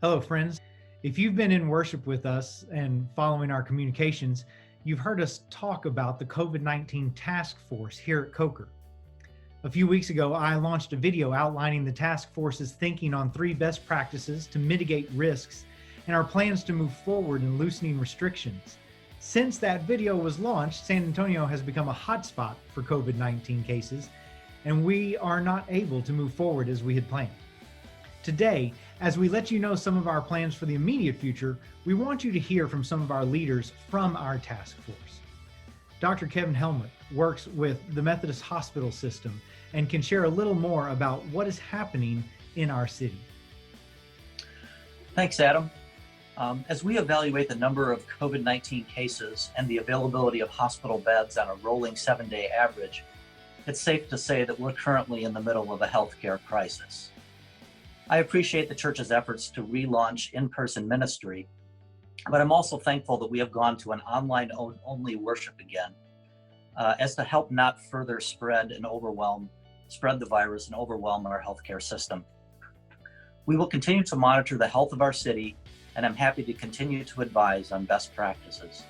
Hello, friends. If you've been in worship with us and following our communications, you've heard us talk about the COVID-19 task force here at Coker. A few weeks ago, I launched a video outlining the task force's thinking on 3 best practices to mitigate risks and our plans to move forward in loosening restrictions. Since that video was launched, San Antonio has become a hotspot for COVID-19 cases, and we are not able to move forward as we had planned. Today, as we let you know some of our plans for the immediate future, we want you to hear from some of our leaders from our task force. Dr. Kevin Helmut works with the Methodist Hospital System and can share a little more about what is happening in our city. Thanks, Adam. As we evaluate the number of COVID-19 cases and the availability of hospital beds on a rolling 7-day average, it's safe to say that we're currently in the middle of a healthcare crisis. I appreciate the church's efforts to relaunch in-person ministry, but I'm also thankful that we have gone to an online-only worship again, as to help not further spread the virus and overwhelm our healthcare system. We will continue to monitor the health of our city, and I'm happy to continue to advise on best practices.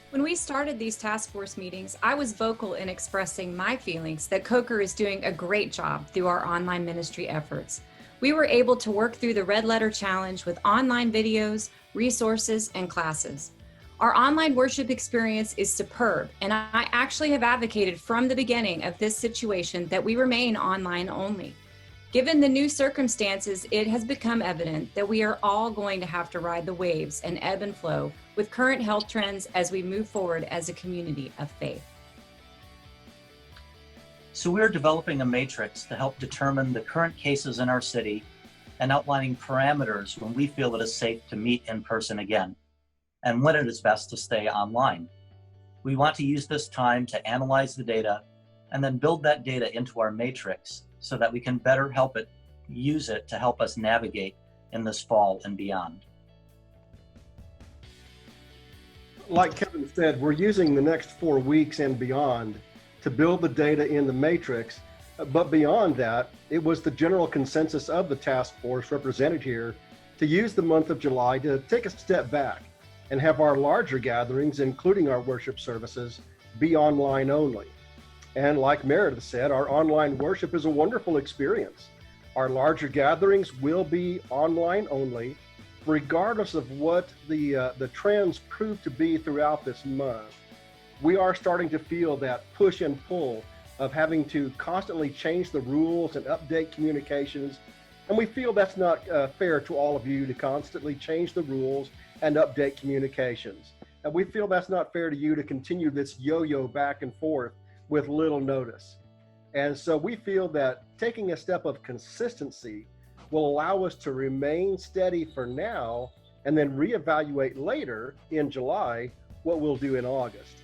When we started these task force meetings, I was vocal in expressing my feelings that Coker is doing a great job through our online ministry efforts. We were able to work through the Red Letter Challenge with online videos, resources, and classes. Our online worship experience is superb, and I actually have advocated from the beginning of this situation that we remain online only. Given the new circumstances, it has become evident that we are all going to have to ride the waves and ebb and flow with current health trends as we move forward as a community of faith. So we're developing a matrix to help determine the current cases in our city and outlining parameters when we feel it is safe to meet in person again, and when it is best to stay online. We want to use this time to analyze the data and then build that data into our matrix so that we can better use it to help us navigate in this fall and beyond. Like Kevin said, we're using the next 4 weeks and beyond to build the data in the matrix. But beyond that, it was the general consensus of the task force represented here to use the month of July to take a step back and have our larger gatherings, including our worship services, be online only. And like Meredith said, our online worship is a wonderful experience. Our larger gatherings will be online only, regardless of what the trends prove to be throughout this month. We are starting to feel that push and pull of having to constantly change the rules and update communications. And we feel that's not fair to all of you to constantly change the rules and update communications. And we feel that's not fair to you to continue this yo-yo back and forth with little notice. And so we feel that taking a step of consistency will allow us to remain steady for now and then reevaluate later in July what we'll do in August.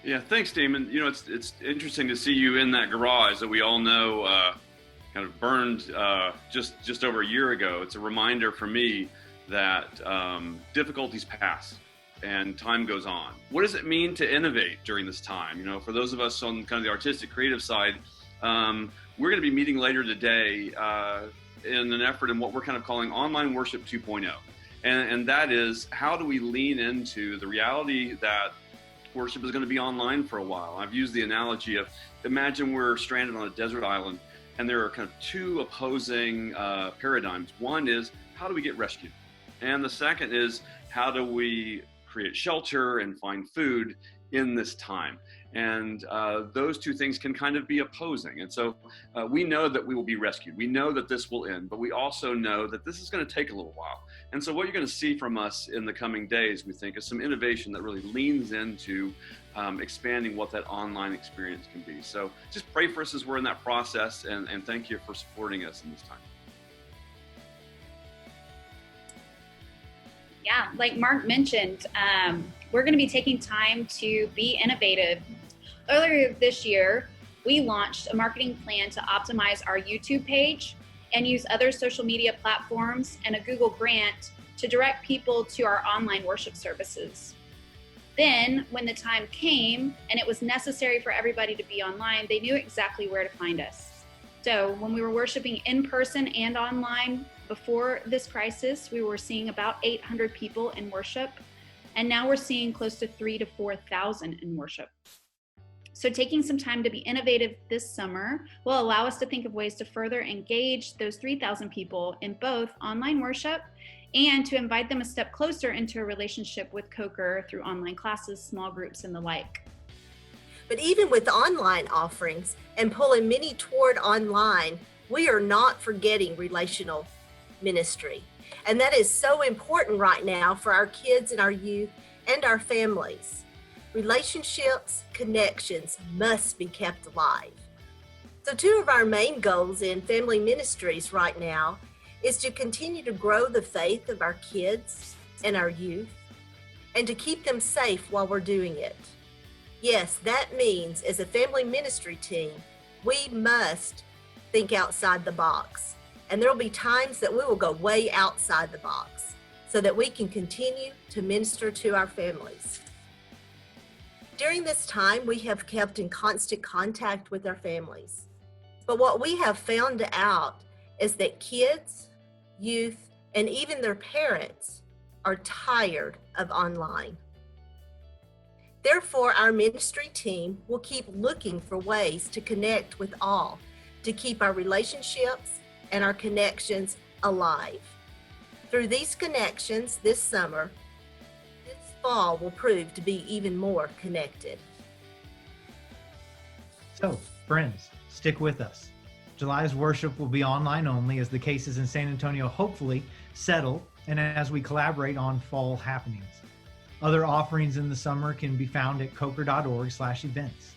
Yeah, thanks, Damon. You know, it's interesting to see you in that garage that we all know kind of burned just over a year ago. It's a reminder for me that difficulties pass and time goes on. What does it mean to innovate during this time? You know, for those of us on kind of the artistic, creative side, we're going to be meeting later today in an effort in what we're kind of calling Online Worship 2.0. And that is, how do we lean into the reality that worship is going to be online for a while? I've used the analogy of, imagine we're stranded on a desert island and there are kind of 2 opposing paradigms. One is, how do we get rescued? And the second is, how do we create shelter and find food in this time? And those 2 things can kind of be opposing. And so we know that we will be rescued. We know that this will end, but we also know that this is going to take a little while. And so what you're going to see from us in the coming days, we think, is some innovation that really leans into expanding what that online experience can be. So just pray for us as we're in that process, and thank you for supporting us in this time. Yeah, like Mark mentioned, we're going to be taking time to be innovative. Earlier this year, we launched a marketing plan to optimize our YouTube page and use other social media platforms and a Google grant to direct people to our online worship services. Then, when the time came and it was necessary for everybody to be online, they knew exactly where to find us. So when we were worshiping in person and online before this crisis, we were seeing about 800 people in worship. And now we're seeing close to 3,000 to 4,000 in worship. So taking some time to be innovative this summer will allow us to think of ways to further engage those 3,000 people in both online worship and to invite them a step closer into a relationship with Coker through online classes, small groups, and the like. But even with online offerings and pulling many toward online, we are not forgetting relational ministry. And that is so important right now for our kids and our youth and our families. Relationships, connections must be kept alive. So 2 of our main goals in family ministries right now is to continue to grow the faith of our kids and our youth and to keep them safe while we're doing it. Yes, that means as a family ministry team, we must think outside the box. And there will be times that we will go way outside the box so that we can continue to minister to our families. During this time, we have kept in constant contact with our families. But what we have found out is that kids, youth, and even their parents are tired of online. Therefore, our ministry team will keep looking for ways to connect with all, to keep our relationships and our connections alive. Through these connections this summer, this fall will prove to be even more connected. So, friends, stick with us. July's worship will be online only as the cases in San Antonio hopefully settle and as we collaborate on fall happenings. Other offerings in the summer can be found at coker.org/events.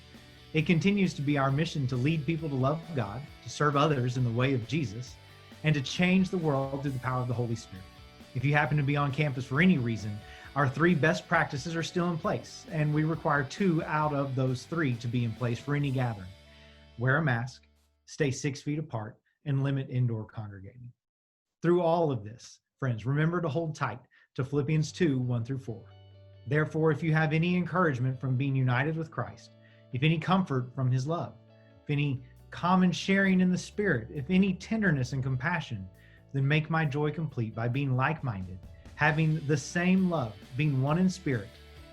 It continues to be our mission to lead people to love God, to serve others in the way of Jesus, and to change the world through the power of the Holy Spirit. If you happen to be on campus for any reason, our 3 best practices are still in place, and we require 2 out of those 3 to be in place for any gathering. Wear a mask, stay 6 feet apart, and limit indoor congregating. Through all of this, friends, remember to hold tight to Philippians 2:1-4. Therefore, if you have any encouragement from being united with Christ, if any comfort from his love, if any common sharing in the Spirit, if any tenderness and compassion, then make my joy complete by being like-minded, having the same love, being one in spirit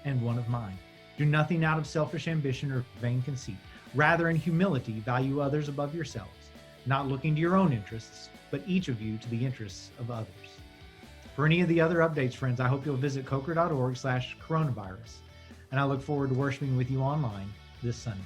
and one of mind. Do nothing out of selfish ambition or vain conceit. Rather, in humility, value others above yourselves, not looking to your own interests, but each of you to the interests of others. For any of the other updates, friends, I hope you'll visit coker.org/coronavirus, and I look forward to worshiping with you online this Sunday.